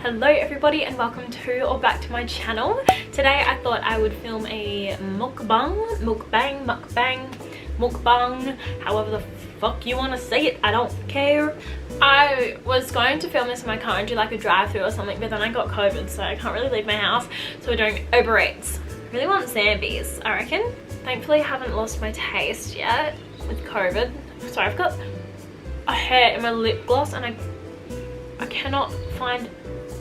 Hello everybody and welcome to or back to my channel. Today I thought I would film a mukbang, however the fuck you want to say it, I don't care. I was going to film this in my car and do like a drive-through or something, but then I got COVID so I can't really leave my house, so we're doing Uber Eats. I really want Zambies, I reckon. Thankfully I haven't lost my taste yet with COVID. So I've got a hair in my lip gloss and I cannot find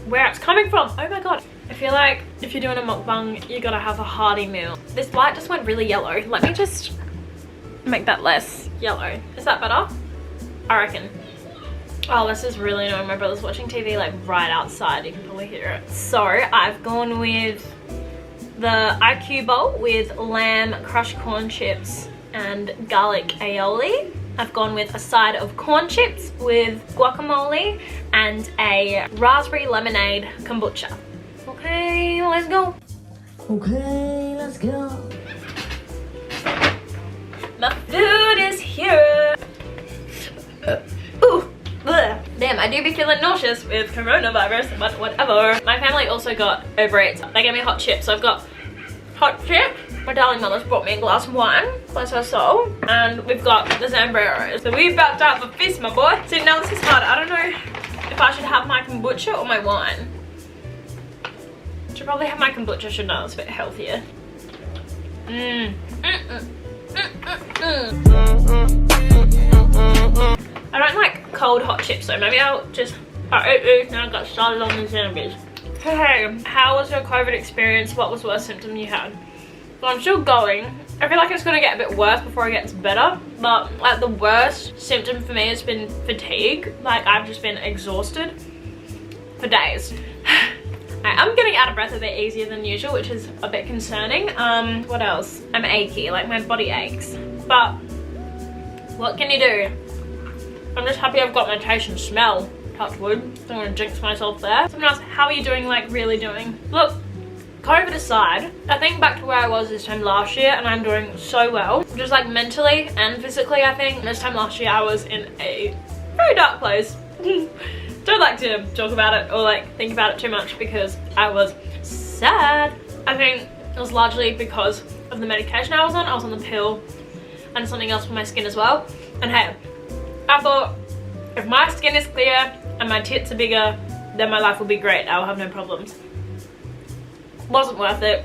where it's coming from. Oh my god. I feel like if you're doing a mukbang, you gotta have a hearty meal. This light just went really yellow. Let me just make that less yellow. Is that better? I reckon. Oh, this is really annoying. My brother's watching TV like right outside. You can probably hear it. So I've gone with the IQ bowl with lamb, crushed corn chips and garlic aioli. I've gone with a side of corn chips with guacamole and a raspberry lemonade kombucha. Okay, let's go. Okay, let's go. My food is here. Ooh, bleh. Damn, I do be feeling nauseous with coronavirus, but whatever. My family also got Uber Eats. They gave me hot chips, so I've got hot chips. My darling mother's brought me a glass of wine, bless her soul, and we've got the Zambreros. So we're about to have a feast, my boy. See, now this is hard. I don't know if I should have my kombucha or my wine. Should probably have my kombucha, shouldn't I? It's a bit healthier. I don't like cold hot chips, so maybe I'll just... now I got started on the Zambies. Hey, how was your COVID experience? What was the worst symptom you had? So I'm still going. I feel like it's gonna get a bit worse before it gets better, but like the worst symptom for me has been fatigue. Like I've just been exhausted for days. I am getting out of breath a bit easier than usual, which is a bit concerning. What else? I'm achy, like my body aches. But what can you do? I'm just happy I've got my taste and smell. Touch wood. Don't want to jinx myself there. Someone else, how are you doing, like really doing? Look, COVID aside, I think back to where I was this time last year and I'm doing so well. Just like mentally and physically, I think. This time last year I was in a very dark place. Don't like to talk about it or like think about it too much because I was sad. I think it was largely because of the medication I was on. I was on the pill and something else for my skin as well. And hey, I thought if my skin is clear and my tits are bigger, then my life will be great. I'll have no problems. Wasn't worth it.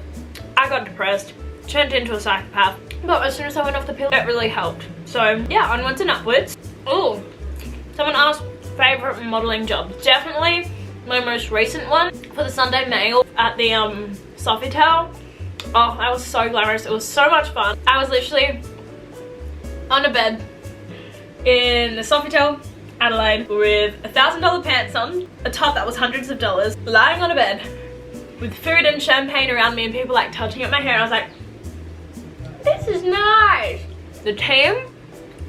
I got depressed, turned into a psychopath, but as soon as I went off the pill, it really helped. So yeah, onwards and upwards. Oh, someone asked favorite modeling job. Definitely my most recent one for the Sunday Mail at the Sofitel. Oh, that was so glamorous. It was so much fun. I was literally on a bed in the Sofitel Adelaide with $1,000 pants on, a top that was hundreds of dollars, lying on a bed with food and champagne around me and people like touching at my hair. And I was like, this is nice. The team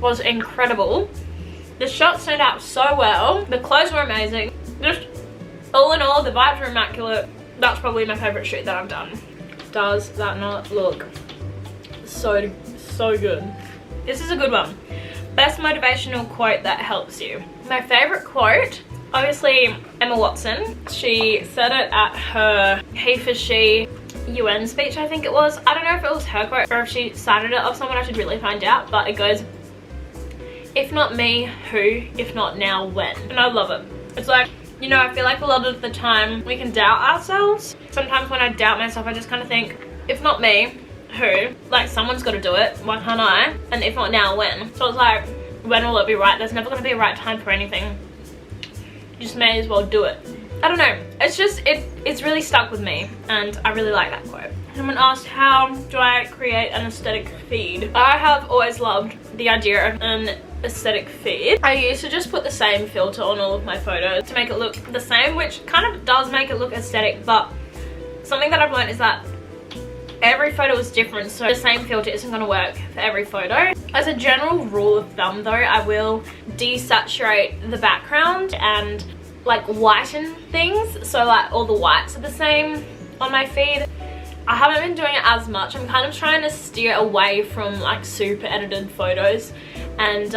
was incredible. The shots turned out so well. The clothes were amazing. Just all in all, the vibes were immaculate. That's probably my favorite shoot that I've done. Does that not look so good? This is a good one. Best motivational quote that helps you. My favorite quote, obviously Emma Watson. She said it at her He for She UN speech, I think it was. I don't know if it was her quote or if she cited it off someone. I should really find out, but it goes, if not me, who? If not now, when? And I love it. It's like, you know, I feel like a lot of the time we can doubt ourselves. Sometimes when I doubt myself, I just kind of think, if not me, who? Like someone's got to do it. Why can't I? And if not now, when? So it's like, when will it be right? There's never going to be a right time for anything. You just may as well do it. I don't know. It's just, it's really stuck with me and I really like that quote. Someone asked, how do I create an aesthetic feed? I have always loved the idea of an aesthetic feed. I used to just put the same filter on all of my photos to make it look the same, which kind of does make it look aesthetic, but something that I've learned is that every photo is different, so the same filter isn't going to work for every photo. As a general rule of thumb though, I will desaturate the background and like whiten things, so like all the whites are the same on my feed. I haven't been doing it as much. I'm kind of trying to steer away from like super edited photos and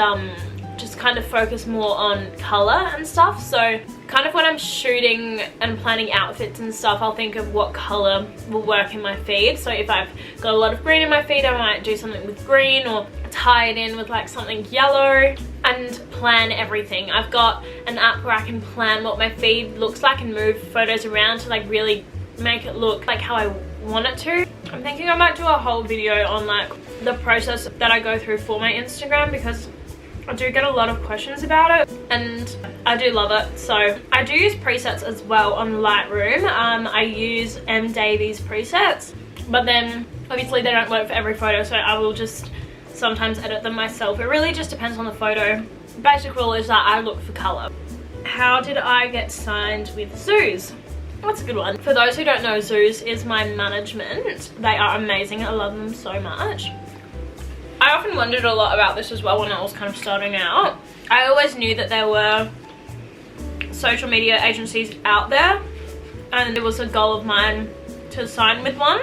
just kind of focus more on color and stuff. So kind of when I'm shooting and planning outfits and stuff, I'll think of what color will work in my feed. So if I've got a lot of green in my feed, I might do something with green or tie it in with like something yellow and plan everything. I've got an app where I can plan what my feed looks like and move photos around to like really make it look like how I want it to. I'm thinking I might do a whole video on like the process that I go through for my Instagram, because I do get a lot of questions about it and I do love it. So I do use presets as well on Lightroom. I use M. Davies presets, but then obviously they don't work for every photo, so I will just sometimes edit them myself. It really just depends on the photo. Basic rule is that I look for color. How did I get signed with Zoos? That's a good one. For those who don't know, Zoos is my management. They are amazing. I love them so much. I often wondered a lot about this as well when I was kind of starting out. I always knew that there were social media agencies out there and it was a goal of mine to sign with one.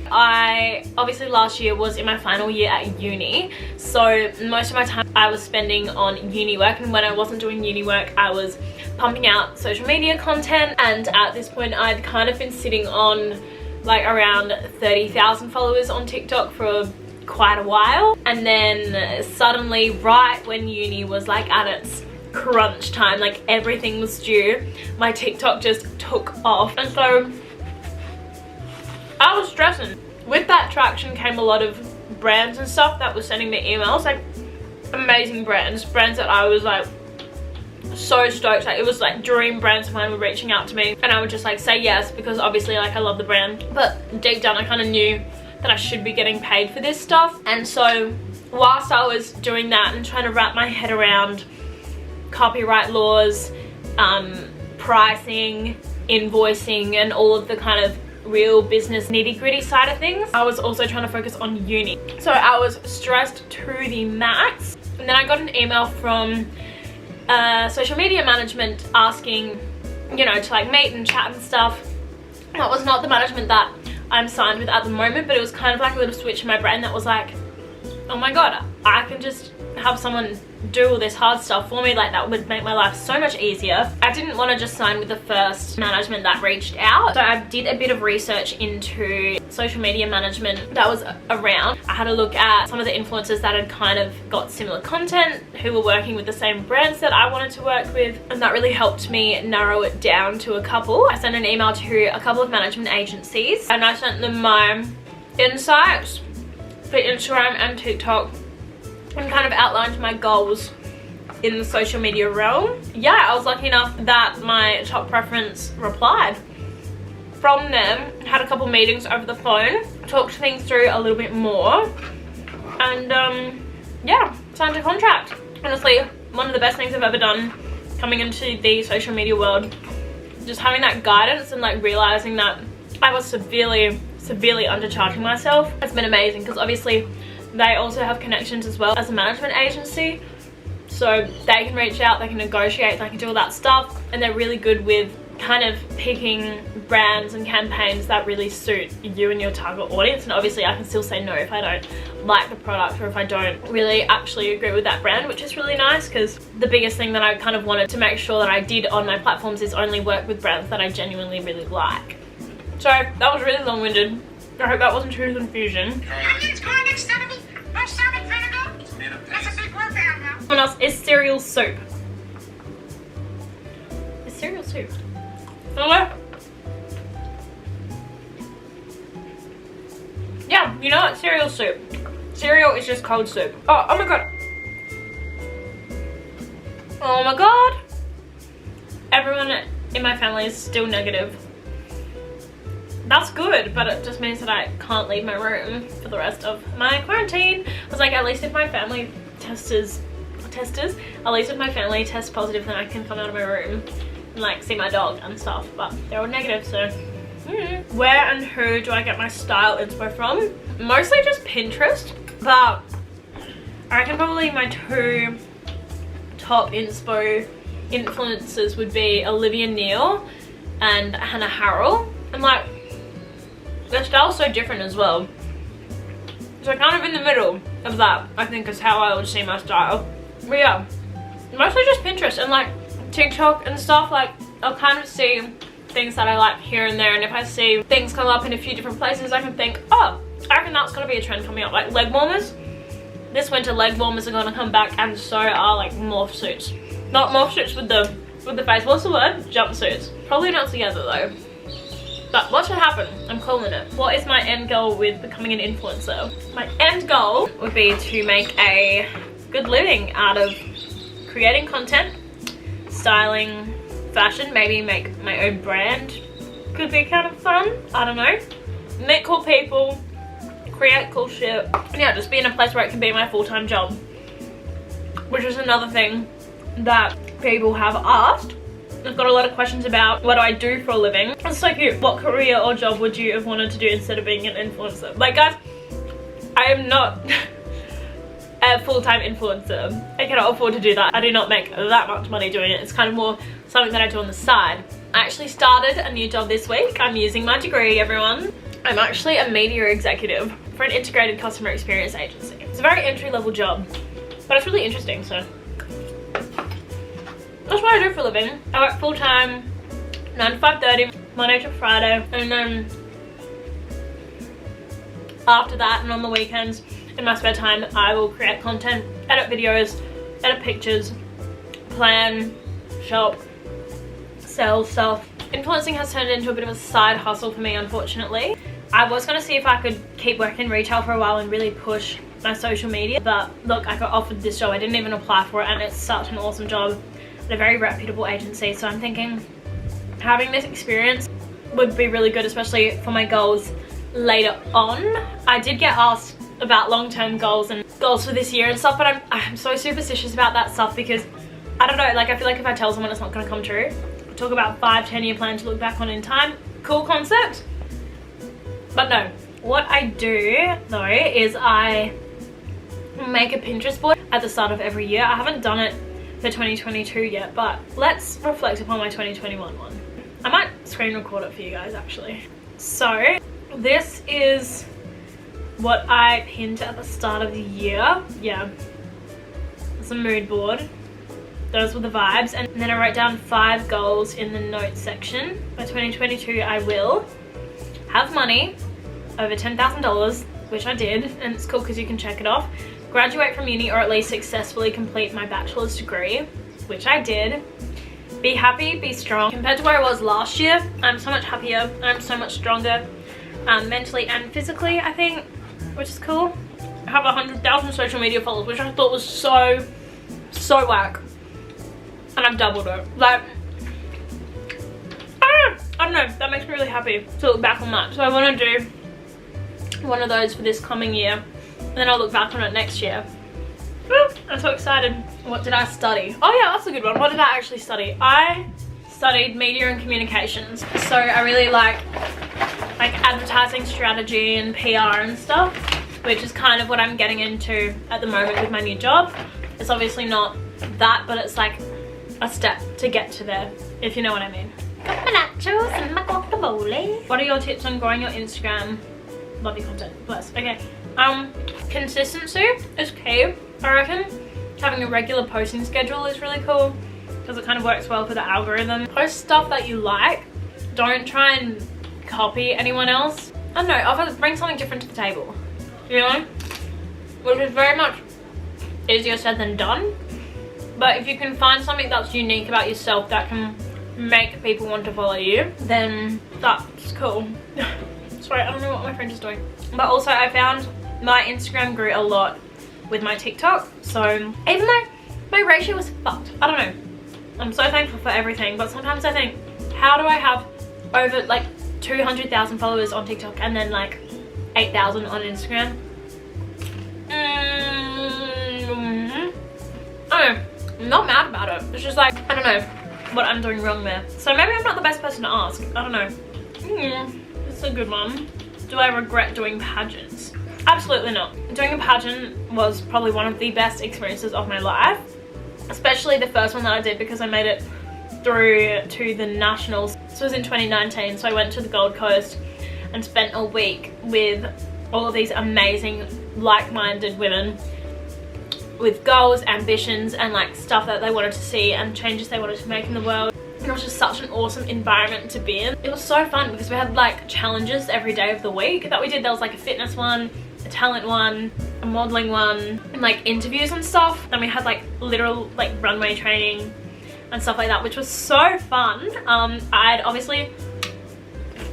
I obviously last year was in my final year at uni, so most of my time I was spending on uni work, and when I wasn't doing uni work I was pumping out social media content, and at this point I'd kind of been sitting on like around 30,000 followers on TikTok for quite a while, and then suddenly right when uni was like at its crunch time, like everything was due, my TikTok just took off, and so I was stressing. With that traction came a lot of brands and stuff that was sending me emails, like amazing brands that I was like so stoked. Like it was like dream brands of mine were reaching out to me, and I would just like say yes because obviously like I love the brand, but deep down I kind of knew that I should be getting paid for this stuff. And so whilst I was doing that and trying to wrap my head around copyright laws, pricing, invoicing, and all of the kind of real business nitty-gritty side of things, I was also trying to focus on uni. So I was stressed to the max, and then I got an email from social media management asking, you know, to like meet and chat and stuff. That was not the management that I'm signed with at the moment, but it was kind of like a little switch in my brain that was like, oh my god, I can just have someone do all this hard stuff for me. Like that would make my life so much easier. I didn't want to just sign with the first management that reached out, so I did a bit of research into social media management that was around. I had a look at some of the influencers that had kind of got similar content, who were working with the same brands that I wanted to work with, and that really helped me narrow it down to a couple. I sent an email to a couple of management agencies and I sent them my insights for Instagram and TikTok and kind of outlined my goals in the social media realm. Yeah, I was lucky enough that my top preference replied. From them, had a couple meetings over the phone, talked things through a little bit more, and yeah, signed a contract. Honestly, one of the best things I've ever done coming into the social media world. Just having that guidance and like realizing that I was severely undercharging myself has been amazing, because obviously they also have connections as well as a management agency, so they can reach out, they can negotiate, they can do all that stuff, and they're really good with kind of picking brands and campaigns that really suit you and your target audience. And obviously I can still say no if I don't like the product or if I don't really actually agree with that brand, which is really nice, because the biggest thing that I kind of wanted to make sure that I did on my platforms is only work with brands that I genuinely really like. So that was really long-winded. I hope that wasn't too confusing. Someone else is cereal soup. Is cereal soup? Hello? Yeah, you know what? Cereal soup. Cereal is just cold soup. Oh my god. Oh my god. Everyone in my family is still negative. That's good, but it just means that I can't leave my room for the rest of my quarantine. I was like, at least if my family at least if my family tests positive, then I can come out of my room and like see my dog and stuff, but they're all negative, so Where and who do I get my style inspo from? Mostly just Pinterest, but I reckon probably my two top inspo influencers would be Olivia Neal and Hannah Harrell. And like, their style's so different as well. So kind of in the middle of that, I think, is how I would see my style. But yeah, mostly just Pinterest and like TikTok and stuff. Like, I'll kind of see things that I like here and there, and if I see things come up in a few different places, I can think, oh, I reckon that's gonna be a trend coming up. Like leg warmers. This winter, leg warmers are gonna come back, and so are like morph suits. Not morph suits with the face. What's the word? Jumpsuits. Probably not together though. But what should happen? I'm calling it. What is my end goal with becoming an influencer? My end goal would be to make a good living out of creating content, styling, fashion, maybe make my own brand. Could be kind of fun. I don't know. Meet cool people, create cool shit, and yeah, just be in a place where it can be my full-time job. Which is another thing that people have asked. I've got a lot of questions about what do I do for a living. It's so cute. What career or job would you have wanted to do instead of being an influencer? Like guys, I am not a full-time influencer. I cannot afford to do that. I do not make that much money doing it. It's kind of more something that I do on the side. I actually started a new job this week. I'm using my degree, everyone. I'm actually a media executive for an integrated customer experience agency. It's a very entry-level job, but it's really interesting, so. That's what I do for a living. I work full-time, 9 to 5:30, Monday to Friday, and then after that and on the weekends, in my spare time, I will create content, edit videos, edit pictures, plan, shop, sell stuff. Influencing has turned into a bit of a side hustle for me, unfortunately. I was going to see if I could keep working retail for a while and really push my social media, but look, I got offered this job. I didn't even apply for it, and it's such an awesome job at a very reputable agency. So I'm thinking having this experience would be really good, especially for my goals later on. I did get asked about long-term goals and goals for this year and stuff, but I'm so superstitious about that stuff because I don't know, like I feel like if I tell someone it's not going to come true. Talk about 5-10 year plan to look back on in time. Cool concept, but no. What I do though is I make a Pinterest board at the start of every year. I haven't done it for 2022 yet, but let's reflect upon my 2021 one. I might screen record it for you guys actually. So this is what I pinned at the start of the year. Yeah, it's a mood board. Those were the vibes, and then I wrote down 5 goals in the notes section. By 2022 I will have money over $10,000, which I did, and it's cool because you can check it off. Graduate from uni, or at least successfully complete my bachelor's degree, which I did. Be happy, be strong. Compared to where I was last year, I'm so much happier, I'm so much stronger, mentally and physically, I think, which is cool. I have 100,000 social media followers, which I thought was so whack. And I've doubled it. Like, I don't know, that makes me really happy to look back on that. So I want to do one of those for this coming year, and then I'll look back on it next year. Woo, I'm so excited. What did I study? Oh yeah, that's a good one. What did I actually study? I studied media and communications. So I really like advertising strategy and PR and stuff, which is kind of what I'm getting into at the moment with my new job. It's obviously not that, but it's like a step to get to there, if you know what I mean. Got my nachos and my guacamole. What are your tips on growing your Instagram? Love your content, bless. Okay, consistency is key, I reckon. Having a regular posting schedule is really cool because it kind of works well for the algorithm. Post stuff that you like. Don't try and copy anyone else. I don't know, bring something different to the table, you know? Which is very much easier said than done. But if you can find something that's unique about yourself that can make people want to follow you, then that's cool. Sorry, I don't know what my friend is doing. But also I found my Instagram grew a lot with my TikTok. So even though my ratio was fucked, I don't know. I'm so thankful for everything, but sometimes I think, how do I have over like 200,000 followers on TikTok and then like 8,000 on Instagram? I don't know. I'm not mad about it. It's just like, I don't know what I'm doing wrong there. So maybe I'm not the best person to ask. I don't know. It's a good one. Do I regret doing pageants? Absolutely not. Doing a pageant was probably one of the best experiences of my life. Especially the first one that I did, because I made it through to the nationals. This was in 2019, so I went to the Gold Coast and spent a week with all of these amazing like-minded women with goals, ambitions, and like stuff that they wanted to see and changes they wanted to make in the world. it was just such an awesome environment to be in. It was so fun because we had like challenges every day of the week that we did. There was like a fitness one, a talent one, a modeling one, and like interviews and stuff. Then we had like literal like runway training and stuff like that, which was so fun. I'd obviously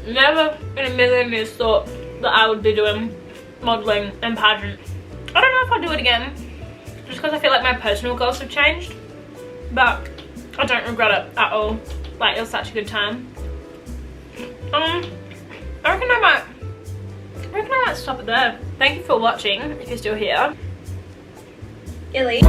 never in a million years thought that I would be doing modeling and pageant. I don't know if I'll do it again, just because I feel like my personal goals have changed, but I don't regret it at all. Like, it was such a good time. I reckon I might stop it there. Thank you for watching if you're still here. Illy.